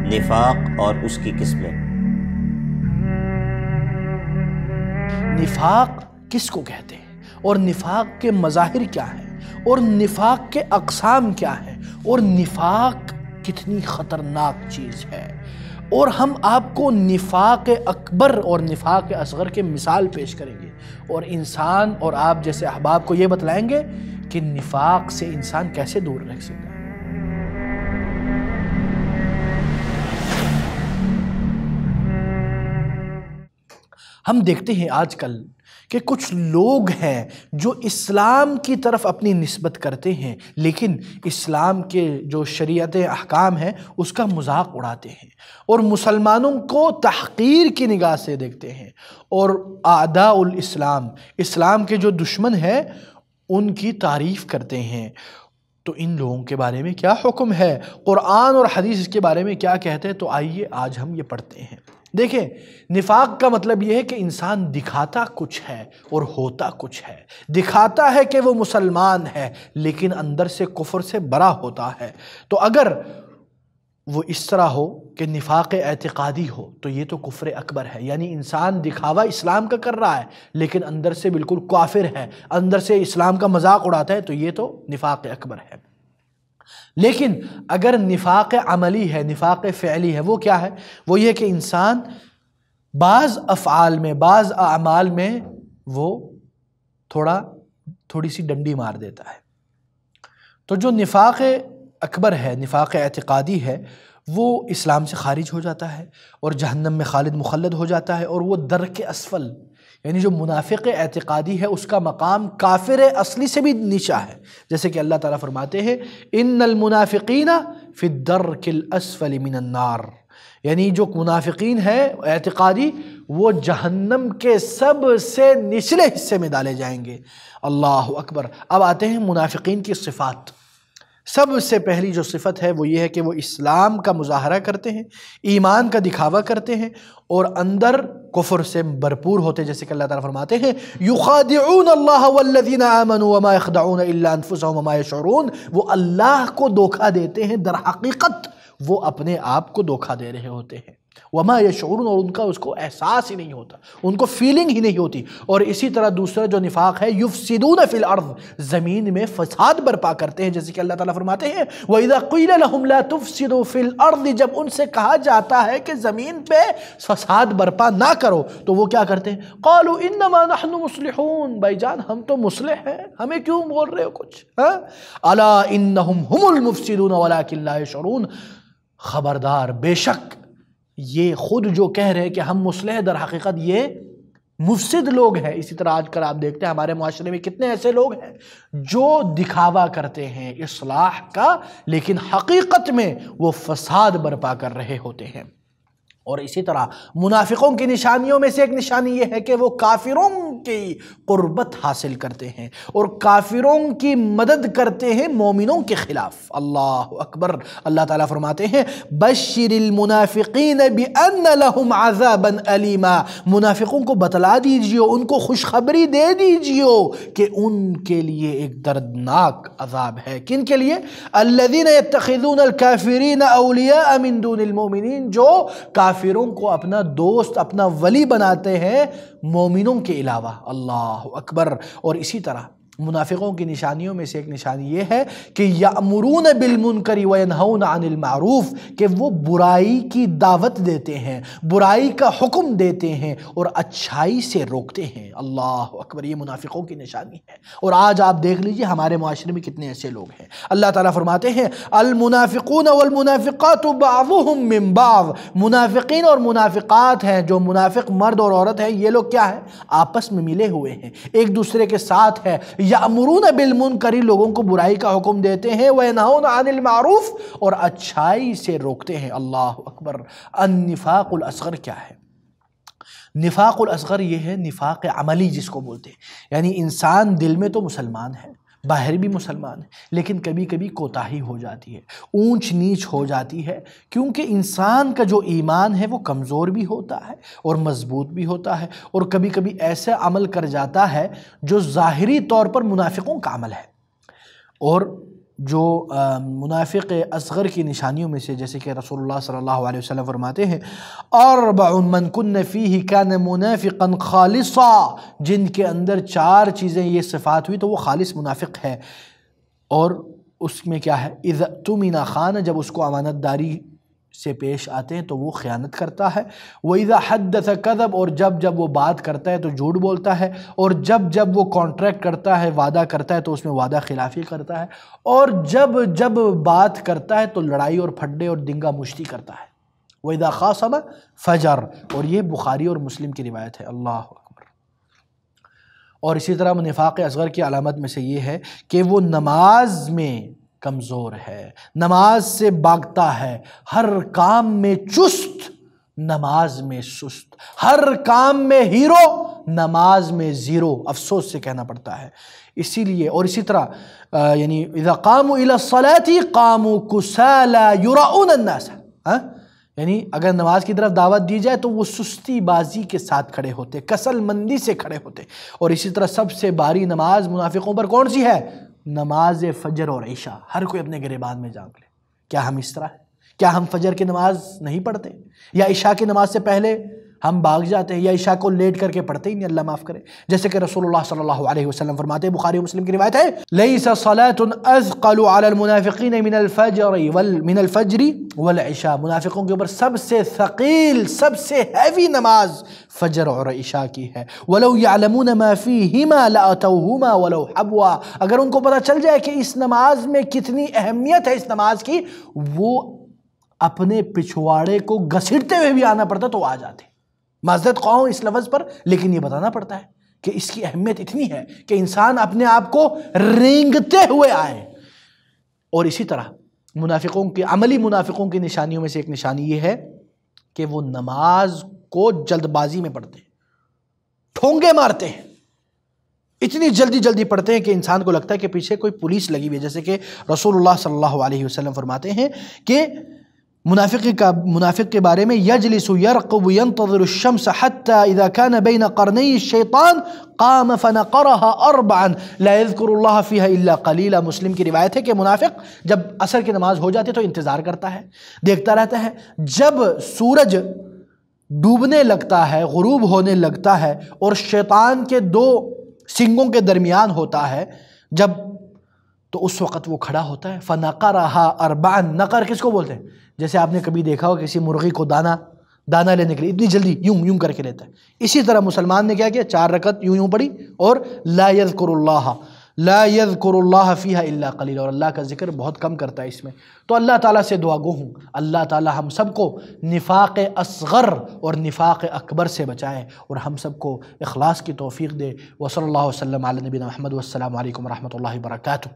نفاق اور اس کی قسمیں۔ نفاق کس کو کہتے ہیں اور نفاق کے مظاہر کیا ہیں اور نفاق کے اقسام کیا ہیں اور نفاق کتنی خطرناک چیز ہے، اور ہم آپ کو نفاق اکبر اور نفاق اصغر کے مثال پیش کریں گے، اور انسان اور آپ جیسے احباب کو یہ بتلائیں گے کہ نفاق سے انسان کیسے دور رہ سکتا ہے۔ ہم دیکھتے ہیں آج کل کہ کچھ لوگ ہیں جو اسلام کی طرف اپنی نسبت کرتے ہیں، لیکن اسلام کے جو شریعت احکام ہیں اس کا مذاق اڑاتے ہیں، اور مسلمانوں کو تحقیر کی نگاہ سے دیکھتے ہیں، اور اعداء الاسلام، اسلام کے جو دشمن ہیں ان کی تعریف کرتے ہیں۔ تو ان لوگوں کے بارے میں کیا حکم ہے، قرآن اور حدیث اس کے بارے میں کیا کہتے ہیں؟ تو آئیے آج ہم یہ پڑھتے ہیں۔ دیکھیں، نفاق کا مطلب یہ ہے کہ انسان دکھاتا کچھ ہے اور ہوتا کچھ ہے۔ دکھاتا ہے کہ وہ مسلمان ہے لیکن اندر سے کفر سے بڑا ہوتا ہے۔ تو اگر وہ اس طرح ہو کہ نفاق اعتقادی ہو تو یہ تو کفر اکبر ہے، یعنی انسان دکھاوا اسلام کا کر رہا ہے لیکن اندر سے بالکل کافر ہے، اندر سے اسلام کا مذاق اڑاتا ہے، تو یہ تو نفاق اکبر ہے۔ لیکن اگر نفاق عملی ہے، نفاق فعلی ہے، وہ کیا ہے؟ وہ یہ کہ انسان بعض افعال میں، بعض اعمال میں وہ تھوڑی سی ڈنڈی مار دیتا ہے۔ تو جو نفاق اکبر ہے، نفاق اعتقادی ہے، وہ اسلام سے خارج ہو جاتا ہے اور جہنم میں خالد مخلد ہو جاتا ہے، اور وہ درک اسفل، یعنی جو منافق اعتقادی ہے اس کا مقام کافر اصلی سے بھی نیچا ہے، جیسے کہ اللہ تعالیٰ فرماتے ہیں ان المنافقین فی الدرک الاسفل من النار، یعنی جو منافقین ہیں اعتقادی وہ جہنم کے سب سے نچلے حصے میں ڈالے جائیں گے۔ اللہ اکبر۔ اب آتے ہیں منافقین کی صفات۔ سب سے پہلی جو صفت ہے وہ یہ ہے کہ وہ اسلام کا مظاہرہ کرتے ہیں، ایمان کا دکھاوا کرتے ہیں، اور اندر کفر سے بھرپور ہوتے ہیں، جیسے کہ اللہ تعالیٰ فرماتے ہیں یخادعون اللہ والذین آمنوا وما یخدعون الا انفسهم وما یشعرون، وہ اللہ کو دھوکہ دیتے ہیں، در حقیقت وہ اپنے آپ کو دھوکہ دے رہے ہوتے ہیں، وما یشعرون، اور ان کا اس کو احساس ہی نہیں ہوتا، ان کو فیلنگ ہی نہیں ہوتی۔ اور اسی طرح دوسرا جو نفاق ہے یفسدون فی الارض، زمین میں فساد برپا کرتے ہیں، جیسے کہ اللہ تعالیٰ فرماتے ہیں وَإِذَا قِيلَ لَهُمْ لَا تُفْسِدُوا فِي الْأَرْضِ، جب ان سے کہا جاتا ہے کہ زمین پہ فساد برپا نہ کرو تو وہ کیا کرتے ہیں؟ قَالُوا إِنَّمَا نَحْنُ مُصْلِحُونَ، بھائی جان ہم تو مصلح ہیں، ہمیں کیوں بول رہے ہو کچھ؟ أَلَا إِنَّهُمْ هُمُ الْمُفْسِدُونَ وَلَكِنْ لَا يَشْعُرُونَ، خبردار، بے شک یہ خود جو کہہ رہے کہ ہم مصلح، در حقیقت یہ مفسد لوگ ہیں۔ اسی طرح آج کل آپ دیکھتے ہیں ہمارے معاشرے میں کتنے ایسے لوگ ہیں جو دکھاوا کرتے ہیں اصلاح کا، لیکن حقیقت میں وہ فساد برپا کر رہے ہوتے ہیں۔ اور اسی طرح منافقوں کی نشانیوں میں سے ایک نشانی یہ ہے کہ وہ کافروں کی قربت حاصل کرتے ہیں اور کافروں کی مدد کرتے ہیں مومنوں کے خلاف۔ اللہ اکبر۔ اللہ تعالیٰ فرماتے ہیں بشر المنافقین بان لهم عذابا الیما، منافقوں کو بتلا دیجئے، ان کو خوشخبری دے دیجئے کہ ان کے لیے ایک دردناک عذاب ہے۔ کن کے لیے؟ الذین یتخذون الکافرین اولیاء من دون المؤمنین، جو کافروں کو اپنا دوست، اپنا ولی بناتے ہیں مومنوں کے علاوہ۔ اللہ اکبر۔ اور اسی طرح منافقوں کی نشانیوں میں سے ایک نشانی یہ ہے کہ یأمرون بالمنکر وینہون عن المعروف، کہ وہ برائی کی دعوت دیتے ہیں، برائی کا حکم دیتے ہیں اور اچھائی سے روکتے ہیں۔ اللہ اکبر۔ یہ منافقوں کی نشانی ہے، اور آج آپ دیکھ لیجئے ہمارے معاشرے میں کتنے ایسے لوگ ہیں۔ اللہ تعالیٰ فرماتے ہیں المنافقون والمنافقات بعضهم من بعض، منافقین اور منافقات ہیں، جو منافق مرد اور عورت ہیں، یہ لوگ کیا ہیں؟ آپس میں ملے ہوئے ہیں، ایک دوسرے کے ساتھ ہے۔ یأمرون بالمنکر، لوگوں کو برائی کا حکم دیتے ہیں، وینہون عن المعروف، اور اچھائی سے روکتے ہیں۔ اللہ اکبر۔ النفاق الاصغر کیا ہے؟ نفاق الاصغر یہ ہے نفاق عملی جس کو بولتے ہیں، یعنی انسان دل میں تو مسلمان ہے، باہر بھی مسلمان ہے، لیکن کبھی کبھی کوتاہی ہو جاتی ہے، اونچ نیچ ہو جاتی ہے، کیونکہ انسان کا جو ایمان ہے وہ کمزور بھی ہوتا ہے اور مضبوط بھی ہوتا ہے، اور کبھی کبھی ایسا عمل کر جاتا ہے جو ظاہری طور پر منافقوں کا عمل ہے، اور جو منافق اصغر کی نشانیوں میں سے، جیسے کہ رسول اللہ صلی اللہ علیہ وسلم فرماتے ہیں اربع من کن فیہ کان منافقا خالصا، جن کے اندر 4 چیزیں یہ صفات ہوئی تو وہ خالص منافق ہے۔ اور اس میں کیا ہے؟ اذا اؤتمن خان، جب اس کو امانت داری سے پیش آتے ہیں تو وہ خیانت کرتا ہے، وَإِذَا حَدَّثَ كَذَبَ، اور جب وہ بات کرتا ہے تو جھوٹ بولتا ہے، اور جب وہ کانٹریکٹ کرتا ہے، وعدہ کرتا ہے تو اس میں وعدہ خلافی کرتا ہے، اور جب بات کرتا ہے تو لڑائی اور پھڈے اور دنگا مشتی کرتا ہے۔ وَإِذَا خَاصَمَ فَجَرَ، اور یہ بخاری اور مسلم کی روایت ہے۔ اللہ اکبر۔ اور اسی طرح نفاق اصغر کی علامت میں سے یہ ہے کہ وہ نماز میں کمزور ہے، نماز سے بھاگتا ہے، ہر کام میں چست، نماز میں سست، ہر کام میں ہیرو، نماز میں زیرو، افسوس سے کہنا پڑتا ہے۔ اسی لیے اور اسی طرح یعنی اذا قاموا الى الصلاة قاموا كسالى يراؤون الناس، یعنی اگر نماز کی طرف دعوت دی جائے تو وہ سستی بازی کے ساتھ کھڑے ہوتے، کسل مندی سے کھڑے ہوتے۔ اور اسی طرح سب سے باری نماز منافقوں پر کون سی ہے؟ نماز فجر اور عشاء۔ ہر کوئی اپنے گریبان میں جھانک لے، کیا ہم اس طرح ہیں؟ کیا ہم فجر کی نماز نہیں پڑھتے، یا عشاء کی نماز سے پہلے ہم بھاگ جاتے ہیں، یا عشاء کو لیٹ کر کے پڑھتے ہی نہیں، اللہ معاف کرے؟ جیسے کہ رسول اللہ صلی اللہ علیہ وسلم فرماتے ہیں، بخاری و مسلم کی روایت ہے، لیس صلاة اثقل علی المنافقین من الفجر والعشاء، منافقوں کے اوپر سب سے ثقیل، سب سے ہیوی نماز فجر اور عشاء کی ہے۔ وَلَوْ يَعْلَمُونَ مَا فِيهِمَا لَأَتَوْهُمَا وَلَوْ حَبْوَا، اگر ان کو پتہ چل جائے کہ اس نماز میں کتنی اہمیت ہے اس نماز کی، وہ اپنے پچھواڑے کو گھسیٹتے ہوئے بھی آنا پڑتا تو آ جاتے۔ معذرت خواہ ہوں اس لفظ پر، لیکن یہ بتانا پڑتا ہے کہ اس کی اہمیت اتنی ہے کہ انسان اپنے آپ کو رینگتے ہوئے آئے۔ اور اسی طرح منافقوں کی، عملی منافقوں کی نشانیوں میں سے ایک نشانی یہ ہے کہ وہ نماز کو جلد بازی میں پڑھتے ہیں، ٹھونگے مارتے ہیں، اتنی جلدی پڑھتے ہیں کہ انسان کو لگتا ہے کہ پیچھے کوئی پولیس لگی ہوئی ہے۔ جیسے کہ رسول اللہ صلی اللہ علیہ وسلم فرماتے ہیں کہ منافق کے بارے میں یجلس یرقب ینتظر الشمس حتی اذا کان بین قرنی الشیطان قام فنقرها اربعا لا یذکر اللہ فیہا الا قلیلا، مسلم کی روایت ہے کہ منافق جب عصر کی نماز ہو جاتی تو انتظار کرتا ہے، دیکھتا رہتا ہے، جب سورج ڈوبنے لگتا ہے، غروب ہونے لگتا ہے اور شیطان کے 2 سنگوں کے درمیان ہوتا ہے جب، تو اس وقت وہ کھڑا ہوتا ہے، فَنَقَرَهَا أَرْبَعًا، نقر کس کو بولتے ہیں؟ جیسے آپ نے کبھی دیکھا ہو کسی مرغی کو دانا لینے کے لیے اتنی جلدی یوں کر کے لیتا ہے، اسی طرح مسلمان نے کیا کیا؟ 4 رکعت یوں پڑھی، اور لا یذکر اللہ فیہا الا قلیلا، اور اللہ کا ذکر بہت کم کرتا ہے اس میں۔ تو اللہ تعالیٰ سے دعا گو ہوں، اللہ تعالیٰ ہم سب کو نفاق اصغر اور نفاق اکبر سے بچائے، اور ہم سب کو اخلاص کی توفیق دے۔ وصلی اللہ وسلم علی نبینا محمد، والسلام علیکم ورحمۃ اللہ وبرکاتہ۔